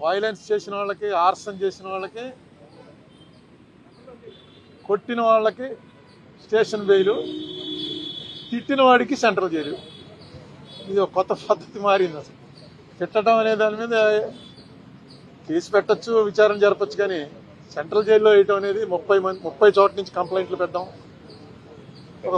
Violence చేసిన వాళ్ళకి, arson చేసిన వాళ్ళకి, కొట్టిన వాళ్ళకి స్టేషన్ బెయిలు, తిట్టిన వాడికి సెంట్రల్ జైలు. ఇది ఒక కొత్త పద్ధతి మారింది. అసలు తిట్టడం అనే దాని మీద కేసు పెట్టచ్చు, విచారణ జరపచ్చు, కానీ సెంట్రల్ జైల్లో వేయటం అనేది 30 చోట్ల నుంచి కంప్లైంట్లు పెట్టడం ఒక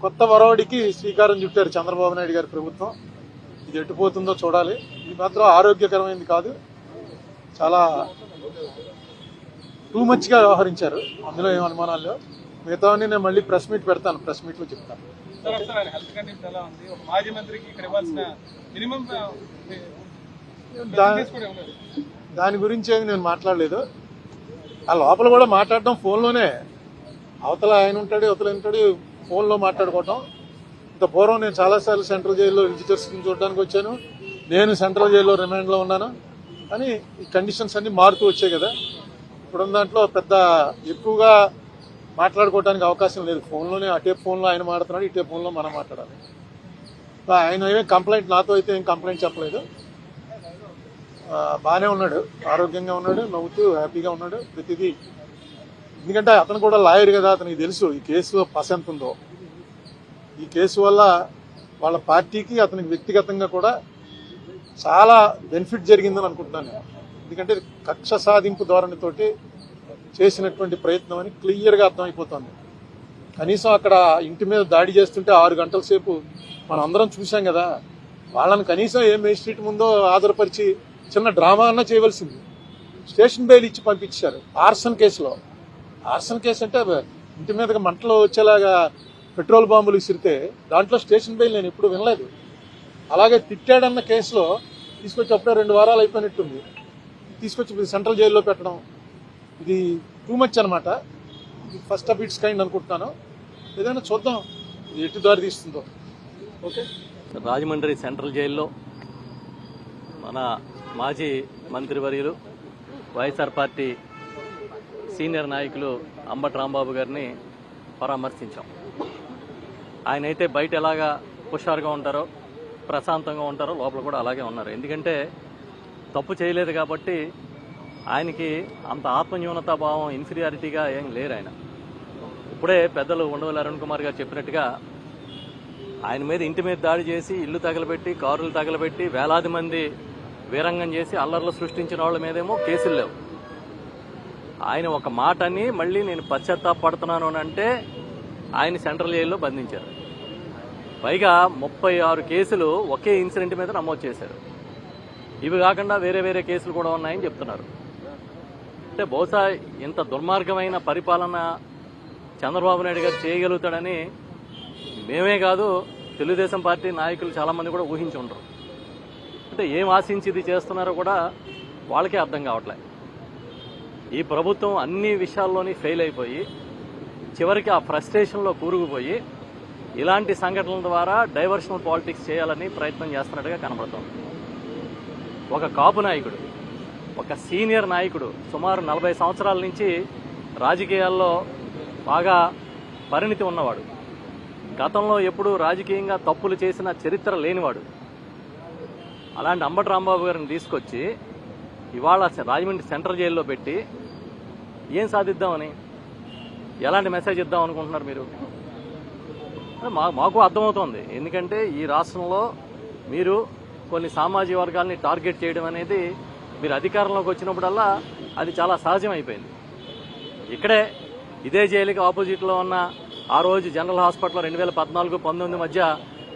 కొత్త వరవడికి శ్రీకారం చుట్టారు చంద్రబాబు నాయుడు గారి ప్రభుత్వం. ఇది ఎట్టుపోతుందో చూడాలి. ఇది మాత్రం ఆరోగ్యకరమైనది కాదు, చాలా టూ మచ్గా వ్యవహరించారు. అందులో ఏం అనుమానాలు లేవు. మిగతావన్నీ నేను మళ్ళీ ప్రెస్ మీట్ పెడతాను, ప్రెస్ మీట్లో చెప్తాను. దాని గురించి ఏమి నేను మాట్లాడలేదు. ఆ లోపల కూడా మాట్లాడడం ఫోన్లోనే, అవతల ఆయన ఉంటాడు, అవతల ఉంటాడు, ఫోన్లో మాట్లాడుకోవటం. ఇంత పూర్వం నేను చాలాసార్లు సెంట్రల్ జైల్లో విజిటర్స్ని చూడడానికి వచ్చాను. నేను సెంట్రల్ జైల్లో రిమాండ్లో ఉన్నాను. కానీ ఈ కండిషన్స్ అన్నీ మారుతూ వచ్చాయి కదా. ఇప్పుడున్న దాంట్లో పెద్ద ఎక్కువగా మాట్లాడుకోవడానికి అవకాశం లేదు. ఫోన్లోనే, అటే ఫోన్లో ఆయన మాట్లాడుతున్నాడు, ఇటే ఫోన్లో మనం మాట్లాడాలి. ఆయన ఏమేం కంప్లైంట్, నాతో అయితే ఏం కంప్లైంట్ చెప్పలేదు. బాగానే ఉన్నాడు, ఆరోగ్యంగా ఉన్నాడు, నవ్వుతూ హ్యాపీగా ఉన్నాడు ప్రతిదీ. ఎందుకంటే అతను కూడా లాయర్ కదా, అతనికి తెలుసు ఈ కేసు పస ఎంత ఉందో. ఈ కేసు వల్ల వాళ్ళ పార్టీకి, అతనికి వ్యక్తిగతంగా కూడా చాలా బెనిఫిట్ జరిగిందని అనుకుంటున్నాను నేను. ఎందుకంటే కక్ష సాధింపు ధోరణితోటి చేసినటువంటి ప్రయత్నం అని క్లియర్గా అర్థమైపోతుంది. కనీసం అక్కడ ఇంటి మీద దాడి చేస్తుంటే 6 గంటల సేపు మనం అందరం చూసాం కదా. వాళ్ళని కనీసం ఏ మేజిస్ట్రేట్ ముందో ఆధారపరిచి చిన్న డ్రామా అన్నా చేయవలసింది. స్టేషన్ బెయిల్ ఇచ్చి పంపించారు ఆర్సన్ కేసులో. ఆర్సన్ కేసు అంటే ఇంటి మీదకి మంటలు వచ్చేలాగా పెట్రోల్ బాంబులు విసిరితే దాంట్లో స్టేషన్ బెయిల్ నేను ఎప్పుడు వినలేదు. అలాగే తిట్టాడన్న కేసులో తీసుకొచ్చి అప్పుడే 2 వారాలు అయిపోయినట్టుంది, తీసుకొచ్చి సెంట్రల్ జైల్లో పెట్టడం ఇది టూ మచ్ అనమాట. ఇది ఫస్ట్ ఆఫ్ ఇట్స్ కైండ్ అనుకుంటున్నాను. ఏదైనా చూద్దాం ఇది ఎటు దారి తీస్తుందో. ఓకే. రాజమండ్రి సెంట్రల్ జైల్లో మన మాజీ మంత్రివర్యులు, వైఎస్ఆర్ పార్టీ సీనియర్ నాయకులు అంబటి రాంబాబు గారిని పరామర్శించాం. ఆయన అయితే బయట ఎలాగా హుషారుగా ఉంటారో, ప్రశాంతంగా ఉంటారో, లోపల కూడా అలాగే ఉన్నారు. ఎందుకంటే తప్పు చేయలేదు కాబట్టి ఆయనకి అంత ఆత్మన్యూనతా భావం, ఇన్ఫీరియారిటీగా ఏం లేరు ఆయన. ఇప్పుడే పెద్దలు ఉండవల్లి అరుణ్ కుమార్ గారు చెప్పినట్టుగా ఆయన మీద, ఇంటి మీద దాడి చేసి, ఇల్లు తగలబెట్టి, కారులు తగలబెట్టి, వేలాది మంది వీరంగం చేసి అల్లర్లు సృష్టించిన వాళ్ళ మీదేమో కేసులు లేవు. ఆయన ఒక మాట అని మళ్ళీ నేను పశ్చాత్తాపడుతున్నాను అని అంటే ఆయన సెంట్రల్ జైల్లో బంధించారు. పైగా 36 కేసులు ఒకే ఇన్సిడెంట్ మీద నమోదు చేశారు. ఇవి కాకుండా వేరే వేరే కేసులు కూడా ఉన్నాయని చెప్తున్నారు. అంటే బహుశా ఇంత దుర్మార్గమైన పరిపాలన చంద్రబాబు నాయుడు గారు చేయగలుగుతాడని మేమే కాదు, తెలుగుదేశం పార్టీ నాయకులు చాలామంది కూడా ఊహించి ఉండరు. అంటే ఏం ఆశించి ఇది చేస్తున్నారో కూడా వాళ్ళకే అర్థం కావట్లేదు. ఈ ప్రభుత్వం అన్ని విషయాల్లోని ఫెయిల్ అయిపోయి చివరికి ఆ ఫ్రస్ట్రేషన్లో కూరుకుపోయి ఇలాంటి సంఘటనల ద్వారా డైవర్షనల్ పాలిటిక్స్ చేయాలని ప్రయత్నం చేస్తున్నట్టుగా కనబడుతోంది. ఒక కాపు నాయకుడు, ఒక సీనియర్ నాయకుడు, సుమారు 40 సంవత్సరాల నుంచి రాజకీయాల్లో బాగా పరిణితి ఉన్నవాడు, గతంలో ఎప్పుడూ రాజకీయంగా తప్పులు చేసిన చరిత్ర లేనివాడు, అలాంటి అంబటి రాంబాబు గారిని తీసుకొచ్చి ఇవాళ రాజమండ్రి సెంట్రల్ జైల్లో పెట్టి ఏం సాధిద్దామని, ఎలాంటి మెసేజ్ ఇద్దాం అనుకుంటున్నారు మీరు? మాకు అర్థమవుతోంది. ఎందుకంటే ఈ రాష్ట్రంలో మీరు కొన్ని సామాజిక వర్గాల్ని టార్గెట్ చేయడం అనేది మీరు అధికారంలోకి వచ్చినప్పుడల్లా అది చాలా సహజం అయిపోయింది. ఇక్కడే ఇదే జైలుకి ఆపోజిట్లో ఉన్న ఆ రోజు జనరల్ హాస్పిటల్లో 2014-19 మధ్య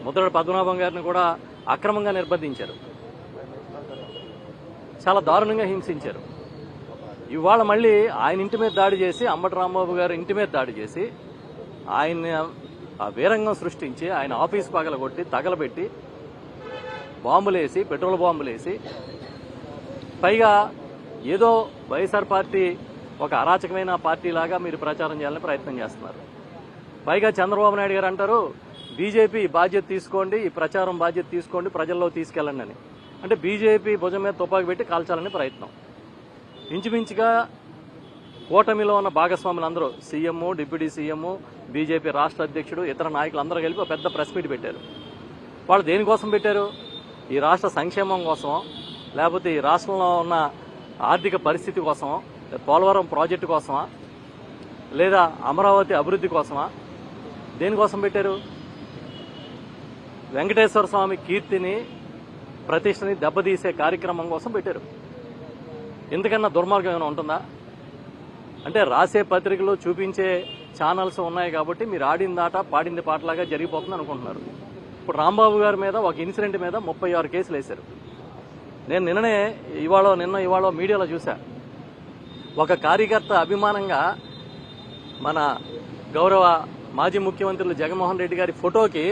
ముద్రగడ పద్మనాభం గారిని కూడా అక్రమంగా నిర్బంధించారు, చాలా దారుణంగా హింసించారు. ఇవాళ మళ్ళీ ఆయన ఇంటి మీద దాడి చేసి, అంబటి రాంబాబు గారు ఇంటి మీద దాడి చేసి, ఆయన ఆ వీరంగం సృష్టించి, ఆయన ఆఫీస్ పగలగొట్టి, తగలబెట్టి, బాంబులేసి, పెట్రోల్ బాంబులేసి, పైగా ఏదో వైఎస్ఆర్ పార్టీ ఒక అరాచకమైన పార్టీలాగా మీరు ప్రచారం చేయాలని ప్రయత్నం చేస్తున్నారు. పైగా చంద్రబాబు నాయుడు గారు అంటారు బీజేపీ బాధ్యత తీసుకోండి, ఈ ప్రచారం బాధ్యత తీసుకోండి, ప్రజల్లో తీసుకెళ్ళండి అని. అంటే బీజేపీ భుజం మీద తుపాకి పెట్టి కాల్చాలని ప్రయత్నం. ఇంచుమించుగా కూటమిలో ఉన్న భాగస్వాములందరూ, సీఎం, డిప్యూటీ సీఎం, బీజేపీ రాష్ట్ర అధ్యక్షుడు, ఇతర నాయకులు అందరూ కలిపి ఒక పెద్ద ప్రెస్ మీట్ పెట్టారు. వాళ్ళు దేనికోసం పెట్టారు? ఈ రాష్ట్ర సంక్షేమం కోసం, లేకపోతే ఈ రాష్ట్రంలో ఉన్న ఆర్థిక పరిస్థితి కోసమా, పోలవరం ప్రాజెక్టు కోసమా, లేదా అమరావతి అభివృద్ధి కోసమా, దేనికోసం పెట్టారు? వెంకటేశ్వర స్వామి కీర్తిని, ప్రతిష్టని దెబ్బతీసే కార్యక్రమం కోసం పెట్టారు. ఎందుకన్నా దుర్మార్గం ఏమైనా ఉంటుందా? అంటే రాసే పత్రికలు చూపించే ఛానల్స్ ఉన్నాయి కాబట్టి మీరు ఆడింది ఆట పాడింది పాటలాగా జరిగిపోతుంది అనుకుంటున్నారు. ఇప్పుడు రాంబాబు గారి మీద ఒక ఇన్సిడెంట్ మీద 36 కేసులు వేశారు. నేను నిన్న ఇవాళ మీడియాలో చూసా. ఒక కార్యకర్త అభిమానంగా మన గౌరవ మాజీ ముఖ్యమంత్రులు జగన్మోహన్ రెడ్డి గారి ఫోటోకి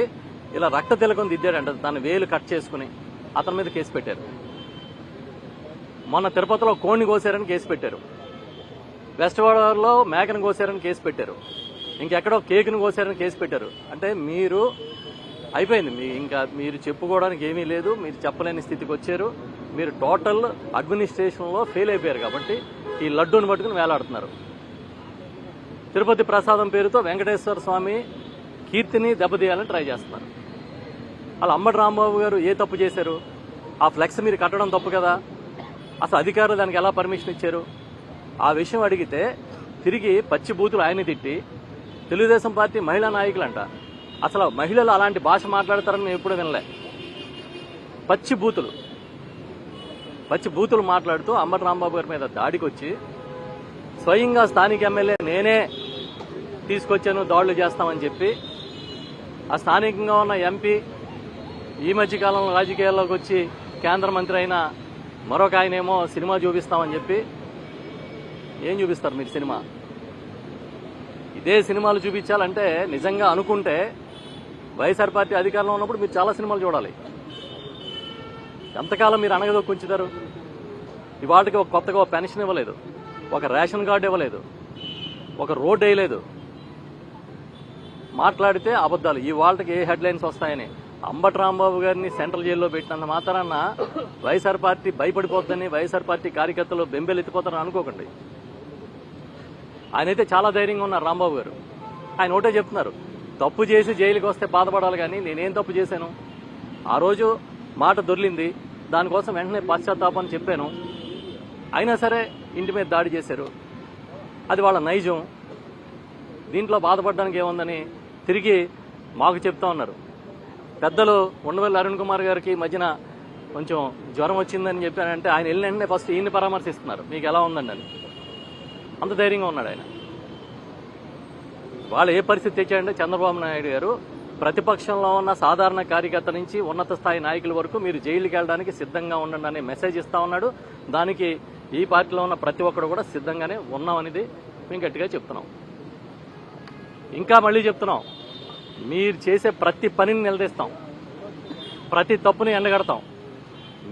ఇలా రక్త తిలకం దిద్దాడంట, దాని వేలు కట్ చేసుకుని అతని మీద కేసు పెట్టారు. మొన్న తిరుపతిలో కోడిని కోసారని కేసు పెట్టారు. వెస్ట్ గోదావరిలో మేకను కోసారని కేసు పెట్టారు. ఇంకెక్కడో కేకును కోసారని కేసు పెట్టారు. అంటే మీరు అయిపోయింది, ఇంకా మీరు చెప్పుకోవడానికి ఏమీ లేదు, మీరు చెప్పలేని స్థితికి వచ్చారు. మీరు టోటల్ అడ్మినిస్ట్రేషన్లో ఫెయిల్ అయిపోయారు కాబట్టి ఈ లడ్డూని పట్టుకుని వేలాడుతున్నారు. తిరుపతి ప్రసాదం పేరుతో వెంకటేశ్వర స్వామి కీర్తిని దెబ్బతీయాలని ట్రై చేస్తున్నారు. అలా అంబటి రాంబాబు గారు ఏ తప్పు చేశారు? ఆ ఫ్లెక్స్ మీరు కట్టడం తప్పు కదా, అసలు అధికారులు దానికి ఎలా పర్మిషన్ ఇచ్చారు? ఆ విషయం అడిగితే తిరిగి పచ్చి బూతులు ఆయన తిట్టి, తెలుగుదేశం పార్టీ మహిళా నాయకులంట, అసలు మహిళలు అలాంటి భాష మాట్లాడతారని నేను ఎప్పుడూ వినలే. పచ్చి బూతులు మాట్లాడుతూ అంబటి రాంబాబు గారి మీద దాడికి వచ్చి స్వయంగా స్థానిక ఎమ్మెల్యే నేనే తీసుకొచ్చాను దాడులు చేస్తామని చెప్పి, ఆ స్థానికంగా ఉన్న ఎంపీ ఈ మధ్యకాలంలో రాజకీయాల్లోకి వచ్చి కేంద్ర మంత్రి అయిన మరొక ఆయనేమో సినిమా చూపిస్తామని చెప్పి, ఏం చూపిస్తారు మీరు సినిమా? ఇదే సినిమాలు చూపించాలంటే నిజంగా అనుకుంటే వైఎస్ఆర్ పార్టీ అధికారంలో ఉన్నప్పుడు మీరు చాలా సినిమాలు చూడాలి. ఎంతకాలం మీరు అనగదొక్కుంచుతారు? ఇవాటికి ఒక కొత్తగా పెన్షన్ ఇవ్వలేదు, ఒక రేషన్ కార్డు ఇవ్వలేదు, ఒక రోడ్డు వేయలేదు. మాట్లాడితే అబద్ధాలు. ఈ వాళ్ళకి ఏ హెడ్లైన్స్ వస్తాయని అంబటి రాంబాబు గారిని సెంట్రల్ జైల్లో పెట్టినంత మాత్రాన వైఎస్ఆర్ పార్టీ భయపడిపోతుందని, వైఎస్ఆర్ పార్టీ కార్యకర్తలు బెంబెలెత్తిపోతారని అనుకోకండి. ఆయనైతే చాలా ధైర్యంగా ఉన్నారు రాంబాబు గారు. ఆయన ఒకటే చెప్తున్నారు, తప్పు చేసి జైలుకి వస్తే బాధపడాలి కానీ నేనేం తప్పు చేశాను? ఆ రోజు మాట దొర్లింది, దానికోసం వెంటనే పశ్చాత్తాపం చెప్పాను. అయినా సరే ఇంటి మీద దాడి చేశారు, అది వాళ్ళ నైజం. దీంట్లో బాధపడడానికి ఏముందని తిరిగి మాకు చెప్తా ఉన్నారు. పెద్దలు ఉండవల్లి అరుణ్ కుమార్ గారికి మధ్యన కొంచెం జ్వరం వచ్చిందని చెప్పానంటే ఆయన వెళ్ళిన వెంటనే ఫస్ట్ ఈయన్ని పరామర్శిస్తున్నారు, మీకు ఎలా ఉందండి అని. అంత ధైర్యంగా ఉన్నాడు ఆయన. వాళ్ళు ఏ పరిస్థితి తెచ్చారంటే చంద్రబాబు నాయుడు గారు ప్రతిపక్షంలో ఉన్న సాధారణ కార్యకర్త నుంచి ఉన్నత స్థాయి నాయకుల వరకు మీరు జైలుకి వెళ్ళడానికి సిద్ధంగా ఉండండి అనే మెసేజ్ ఇస్తా ఉన్నాడు. దానికి ఈ పార్టీలో ఉన్న ప్రతి ఒక్కరు కూడా సిద్ధంగానే ఉన్నామనేది మేము గట్టిగా చెప్తున్నాం. ఇంకా మళ్ళీ చెప్తున్నాం, మీరు చేసే ప్రతి పనిని నిలదీస్తాం, ప్రతి తప్పుని ఎండగడతాం.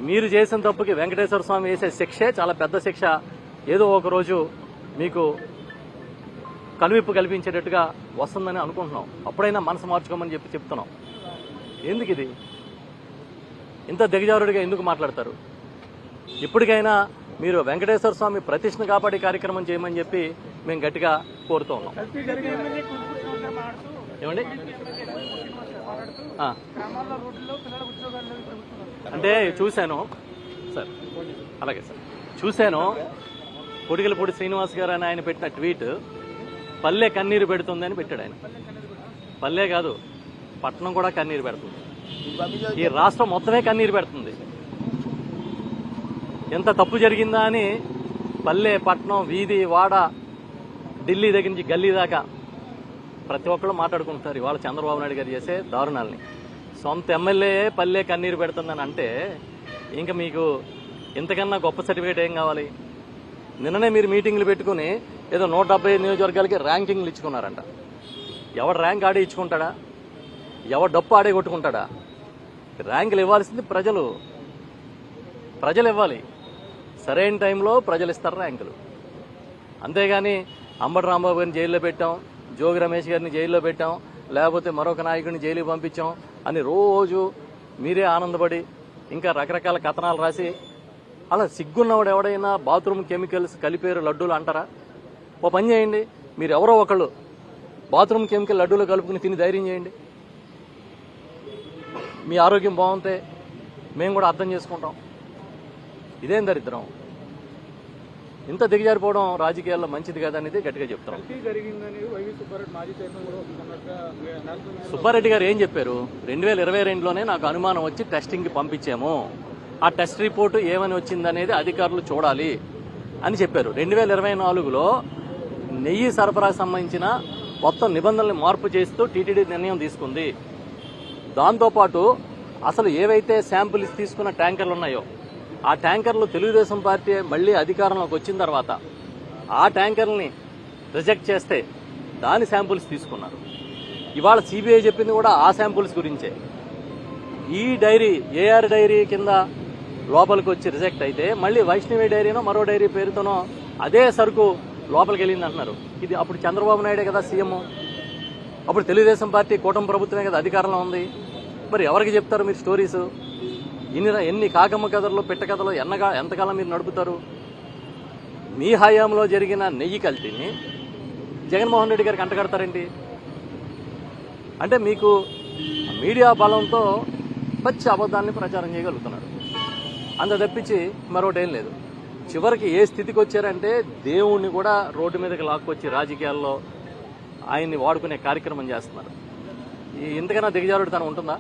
మీరు చేసిన తప్పుకి వెంకటేశ్వర స్వామి వేసే శిక్షే చాలా పెద్ద శిక్ష. ఏదో ఒకరోజు మీకు కనువిప్పు కల్పించేటట్టుగా వస్తుందని అనుకుంటున్నాం. అప్పుడైనా మనసు మార్చుకోమని చెప్తున్నాం. ఎందుకు ఇది ఇంత దిగజారుడిగా ఎందుకు మాట్లాడతారు? ఇప్పటికైనా మీరు వెంకటేశ్వర స్వామి ప్రతిష్ఠను కాపాడే కార్యక్రమం చేయమని చెప్పి మేము గట్టిగా కోరుతూ ఉన్నాం. ఏమండి? అంటే చూశాను సార్, అలాగే సార్, చూశాను. పొడిగలపూడి శ్రీనివాస్ గారు అని ఆయన పెట్టిన ట్వీట్ పల్లె కన్నీరు పెడుతుంది అని పెట్టాడు ఆయన. పల్లె కాదు, పట్టణం కూడా కన్నీరు పెడుతుంది. ఈ రాష్ట్రం మొత్తమే కన్నీరు పెడుతుంది. ఎంత తప్పు జరిగిందా అని పల్లె, పట్టణం, వీధి, వాడ, ఢిల్లీ దగ్గర నుంచి గల్లీ దాకా ప్రతి ఒక్కళ్ళు మాట్లాడుకుంటారు ఇవాళ చంద్రబాబు నాయుడు గారు చేసే దారుణాలని. సొంత ఎమ్మెల్యే పల్లె కన్నీరు పెడుతుందని అంటే ఇంకా మీకు ఇంతకన్నా గొప్ప సర్టిఫికేట్ ఏం కావాలి? నిన్ననే మీరు మీటింగ్లు పెట్టుకుని ఏదో 175 నియోజకవర్గాలకి ర్యాంకింగ్లు ఇచ్చుకున్నారంట. ఎవడు ర్యాంక్ ఆడే ఇచ్చుకుంటాడా? ఎవడు డప్పు ఆడే కొట్టుకుంటాడా? ర్యాంకులు ఇవ్వాల్సింది ప్రజలు ఇవ్వాలి. సరైన టైంలో ప్రజలు ఇస్తారు ర్యాంకులు. అంతేగాని అంబటి రాంబాబు గారిని జైల్లో పెట్టాం, జోగి రమేష్ గారిని జైల్లో పెట్టాం, లేకపోతే మరొక నాయకుడిని జైలుకి పంపించాం అని రోజు మీరే ఆనందపడి ఇంకా రకరకాల కథనాలు రాసి, అలా సిగ్గున్నవాడు ఎవడైనా బాత్రూమ్ కెమికల్స్ కలిపేరు లడ్డూలు అంటారా? ఓ పని చేయండి, మీరు ఎవరో ఒకళ్ళు బాత్రూమ్ కెమికల్ లడ్డూలు కలుపుకుని తిని ధైర్యం చేయండి. మీ ఆరోగ్యం బాగుంటే మేము కూడా అర్థం చేసుకుంటాం. ఇదేం దరిద్రం? ఇంత దిగజారిపోవడం రాజకీయాల్లో మంచిది కాదనేది గట్టిగా చెప్తాం. సుబ్బారెడ్డి గారు ఏం చెప్పారు? 2022లోనే నాకు అనుమానం వచ్చి టెస్టింగ్కి పంపించాము, ఆ టెస్ట్ రిపోర్టు ఏమని వచ్చిందనేది అధికారులు చూడాలి అని చెప్పారు. 2024లో నెయ్యి సరఫరాకు సంబంధించిన మొత్తం నిబంధనలు మార్పు చేస్తూ టీటీడీ నిర్ణయం తీసుకుంది. దాంతోపాటు అసలు ఏవైతే శాంపిల్స్ తీసుకున్న ట్యాంకర్లు ఉన్నాయో ఆ ట్యాంకర్లు తెలుగుదేశం పార్టీ మళ్లీ అధికారంలోకి వచ్చిన తర్వాత ఆ ట్యాంకర్లని రిజెక్ట్ చేస్తే దాని శాంపిల్స్ తీసుకున్నారు. ఇవాళ సిబిఐ చెప్పింది కూడా ఆ శాంపిల్స్ గురించే. ఈ డైరీ ఏఆర్ డైరీ కింద లోపలికి వచ్చి రిజెక్ట్ అయితే మళ్ళీ వైష్ణవి డైరీనో మరో డైరీ పేరుతోనో అదే సరుకు లోపలికి వెళ్ళింది అంటున్నారు. ఇది అప్పుడు చంద్రబాబు నాయుడే కదా సీఎం, అప్పుడు తెలుగుదేశం పార్టీ కూటమి ప్రభుత్వమే కదా అధికారంలో ఉంది. మరి ఎవరికి చెప్తారు మీరు స్టోరీస్? ఎన్ని కాకమ్మ కథలు పిట్ట కథలు ఎంతకాలం మీరు నడుపుతారు? మీ హయాంలో జరిగిన నెయ్యి కల్తీని జగన్మోహన్ రెడ్డి గారికి అంటగడతారేంటి? అంటే మీకు మీడియా బలంతో పచ్చి అబద్ధాన్ని ప్రచారం చేయగలుగుతున్నారు, అంత తప్పించి మరొకటేం లేదు. చివరికి ఏ స్థితికి వచ్చారంటే దేవుణ్ణి కూడా రోడ్డు మీదకి లాక్కొచ్చి రాజకీయాల్లో ఆయన్ని వాడుకునే కార్యక్రమం చేస్తున్నారు. ఇంతకన్నా దిగజారుడుతనం ఉంటుందా?